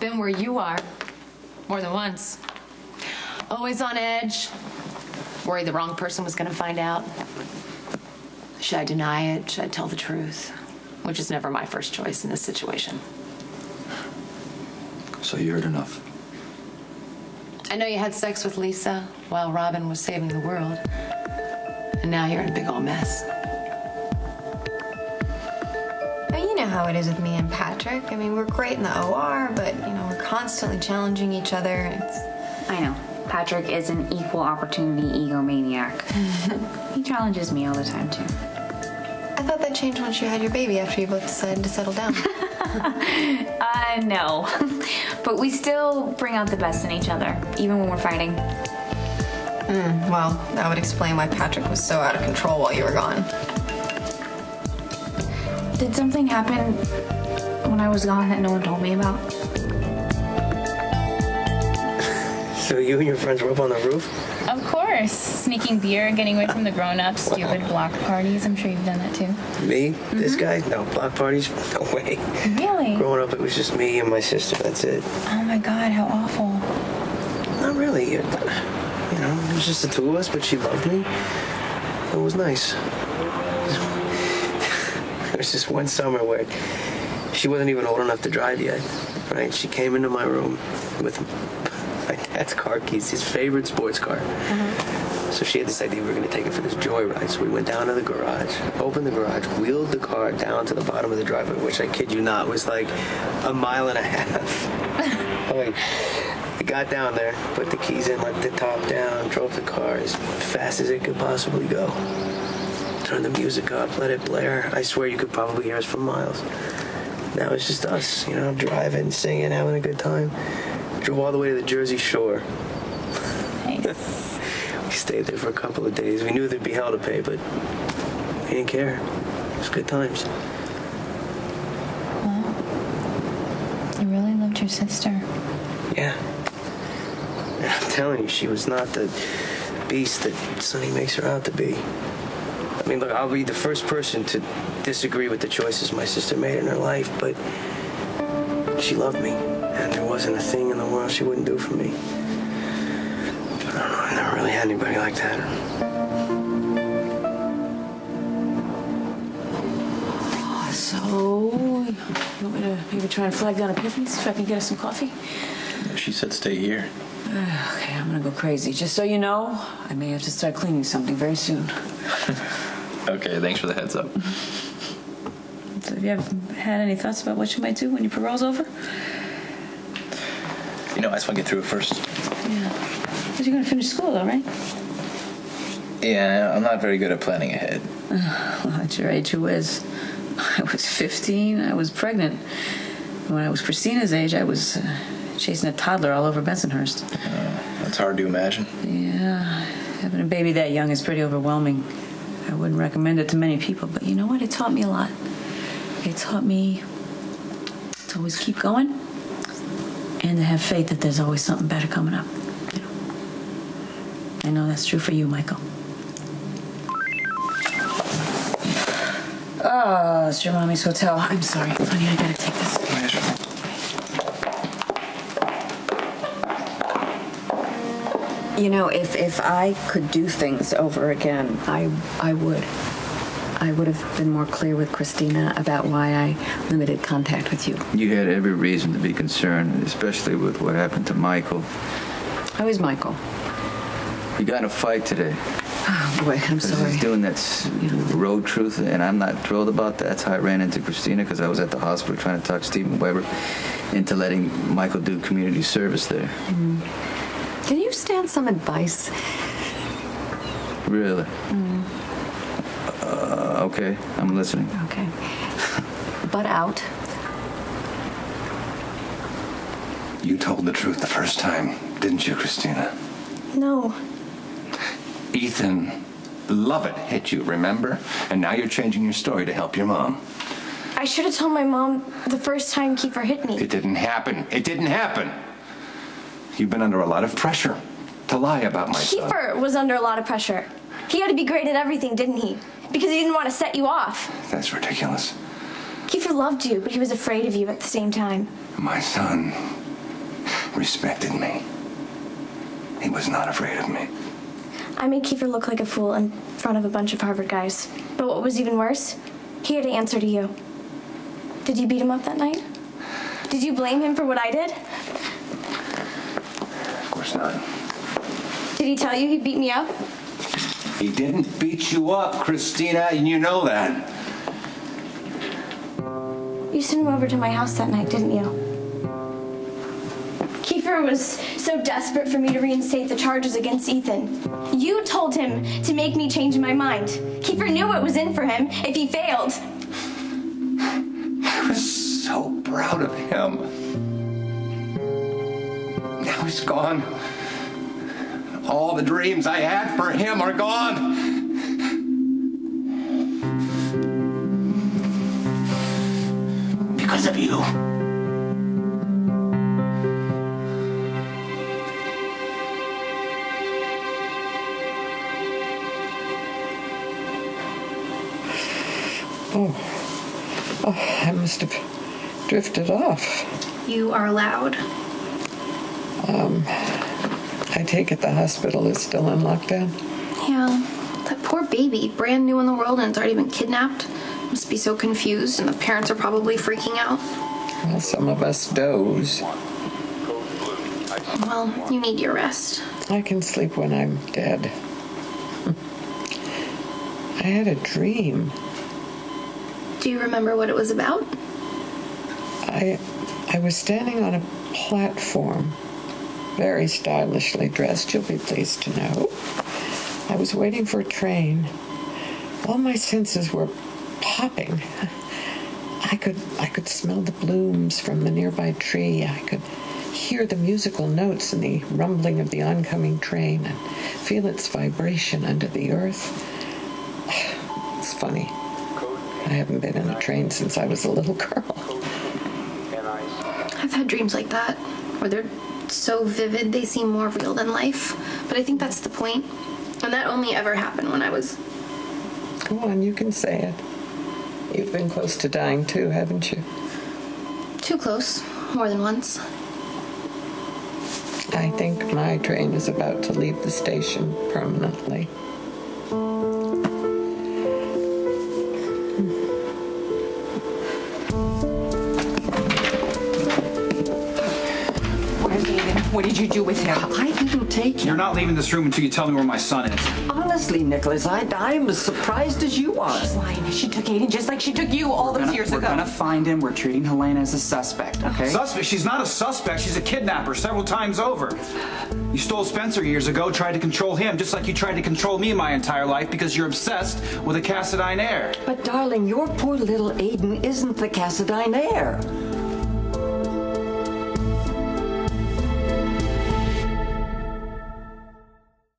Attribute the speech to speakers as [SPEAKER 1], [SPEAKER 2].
[SPEAKER 1] Been where you are. More than once. Always on edge. Worried the wrong person was gonna find out. Should I deny it? Should I tell the truth? Which is never my first choice in this situation.
[SPEAKER 2] So you heard enough?
[SPEAKER 1] I know you had sex with Lisa while Robin was saving the world. And now you're in a big old mess.
[SPEAKER 3] You know how it is with me and Patrick. I mean, we're great in the OR, but, you know, we're constantly challenging each other.
[SPEAKER 4] I know. Patrick is an equal opportunity egomaniac. He challenges me all the time, too.
[SPEAKER 3] I thought that changed once you had your baby after you both decided to settle down.
[SPEAKER 4] No. But we still bring out the best in each other, even when we're fighting.
[SPEAKER 3] Well, that would explain why Patrick was so out of control while you were gone.
[SPEAKER 4] Did something happen when I was gone that no one told me about?
[SPEAKER 5] So you and your friends were up on the roof?
[SPEAKER 6] Of course. Sneaking beer, getting away from the grown-ups, stupid block parties. I'm sure you've done that too.
[SPEAKER 5] Me? This guy? No, block parties? No way.
[SPEAKER 6] Really?
[SPEAKER 5] Growing up, it was just me and my sister. That's it.
[SPEAKER 6] Oh my God, how awful.
[SPEAKER 5] Not really. You know, it was just the two of us, but she loved me. It was nice. There was just one summer where she wasn't even old enough to drive yet, right? She came into my room with my dad's car keys, his favorite sports car. So she had this idea we were going to take it for this joyride. So we went down to the garage, opened the garage, wheeled the car down to the bottom of the driveway, which I kid you not was like a mile and a half. Like, we got down there, put the keys in, let the top down, drove the car as fast as it could possibly go. Turned the music up, let it blare. I swear you could probably hear us for miles. Now it's just us, you know, driving, singing, having a good time. Drove all the way to the Jersey Shore.
[SPEAKER 6] Nice.
[SPEAKER 5] We stayed there for a couple of days. We knew there'd be hell to pay, but we didn't care. It was good times.
[SPEAKER 6] Well, you really loved your sister.
[SPEAKER 5] Yeah. I'm telling you, she was not the beast that Sonny makes her out to be. I mean, look, I'll be the first person to disagree with the choices my sister made in her life, but she loved me, and there wasn't a thing in the world she wouldn't do for me. I don't know, I never really had anybody like that.
[SPEAKER 7] So, you want me to maybe try and flag down Epiphany, see if I can get us some coffee?
[SPEAKER 2] She said stay here.
[SPEAKER 7] Okay, I'm gonna go crazy. Just so you know, I may have to start cleaning something very soon.
[SPEAKER 2] Okay, thanks for the heads up.
[SPEAKER 7] So have you ever had any thoughts about what you might do when your parole's over?
[SPEAKER 2] You know, I just want to get through it first.
[SPEAKER 7] Yeah. But you're gonna finish school though, right?
[SPEAKER 2] Yeah, I'm not very good at planning ahead.
[SPEAKER 7] Well, at your age, who is? I was 15, I was pregnant. When I was Christina's age, I was chasing a toddler all over Bensonhurst.
[SPEAKER 2] That's hard to imagine.
[SPEAKER 7] Yeah, having a baby that young is pretty overwhelming. I wouldn't recommend it to many people, but you know what? It taught me a lot. It taught me to always keep going and to have faith that there's always something better coming up. You know? I know that's true for you, Michael. Oh, it's your mommy's hotel. I'm sorry, honey, I gotta take this. You know, if I could do things over again, I would. I would have been more clear with Christina about why I limited contact with you.
[SPEAKER 8] You had every reason to be concerned, especially with what happened to Michael.
[SPEAKER 7] How is Michael?
[SPEAKER 8] You got in a fight today.
[SPEAKER 7] Oh, boy, I'm sorry.
[SPEAKER 8] He's doing that road truth, and I'm not thrilled about that. That's how I ran into Christina, because I was at the hospital trying to talk Stephen Weber into letting Michael do community service there.
[SPEAKER 3] Can you stand some advice?
[SPEAKER 8] Really? Okay, I'm listening.
[SPEAKER 3] Okay. Butt out.
[SPEAKER 9] You told the truth the first time, didn't you, Christina?
[SPEAKER 3] No.
[SPEAKER 9] Ethan Lovett hit you, remember? And now you're changing your story to help your mom.
[SPEAKER 10] I should have told my mom the first time Kiefer hit me.
[SPEAKER 9] It didn't happen. It didn't happen. You've been under a lot of pressure to lie about my son.
[SPEAKER 10] Kiefer was under a lot of pressure. He had to be great at everything, didn't he? Because he didn't want to set you off.
[SPEAKER 9] That's ridiculous.
[SPEAKER 10] Kiefer loved you, but he was afraid of you at the same time.
[SPEAKER 9] My son respected me. He was not afraid of me.
[SPEAKER 10] I made Kiefer look like a fool in front of a bunch of Harvard guys. But what was even worse, he had to answer to you. Did you beat him up that night? Did you blame him for what I did?
[SPEAKER 9] Of course not.
[SPEAKER 10] Did he tell you he beat me up?
[SPEAKER 9] He didn't beat you up, Christina, and you know that.
[SPEAKER 10] You sent him over to my house that night, didn't you? Kiefer was so desperate for me to reinstate the charges against Ethan. You told him to make me change my mind. Kiefer knew what was in for him if he failed.
[SPEAKER 9] I was so proud of him. Now he's gone. All the dreams I had for him are gone. Because of you.
[SPEAKER 11] Oh, I must have drifted off.
[SPEAKER 10] You are allowed.
[SPEAKER 11] I take it the hospital is still in lockdown?
[SPEAKER 10] Yeah, that poor baby, brand new in the world and it's already been kidnapped. Must be so confused and the parents are probably freaking out.
[SPEAKER 11] Well, some of us doze.
[SPEAKER 10] Well, you need your rest.
[SPEAKER 11] I can sleep when I'm dead. I had a dream.
[SPEAKER 10] Do you remember what it was about?
[SPEAKER 11] I was standing on a platform, very stylishly dressed, you'll be pleased to know. I was waiting for a train. All my senses were popping. I could smell the blooms from the nearby tree. I could hear the musical notes and the rumbling of the oncoming train and feel its vibration under the earth. It's funny. I haven't been in a train since I was a little girl.
[SPEAKER 10] I've had dreams like that, where they're so vivid they seem more real than life. But I think that's the point. And that only ever happened when I was...
[SPEAKER 11] Go on, you can say it. You've been close to dying too, haven't you?
[SPEAKER 10] Too close, more than once.
[SPEAKER 11] I think my train is about to leave the station permanently.
[SPEAKER 12] What did you do with him?
[SPEAKER 13] I didn't take him.
[SPEAKER 14] You're not leaving this room until you tell me where my son is.
[SPEAKER 13] Honestly, Nicholas, I'm as surprised as you are.
[SPEAKER 12] She's lying. She took Aiden just like she took you all those years ago.
[SPEAKER 14] We're gonna find him. We're treating Helena as a suspect, okay? Suspect? She's not a suspect. She's a kidnapper several times over. You stole Spencer years ago, tried to control him, just like you tried to control me my entire life because you're obsessed with a Cassadine heir.
[SPEAKER 13] But darling, your poor little Aiden isn't the Cassadine heir.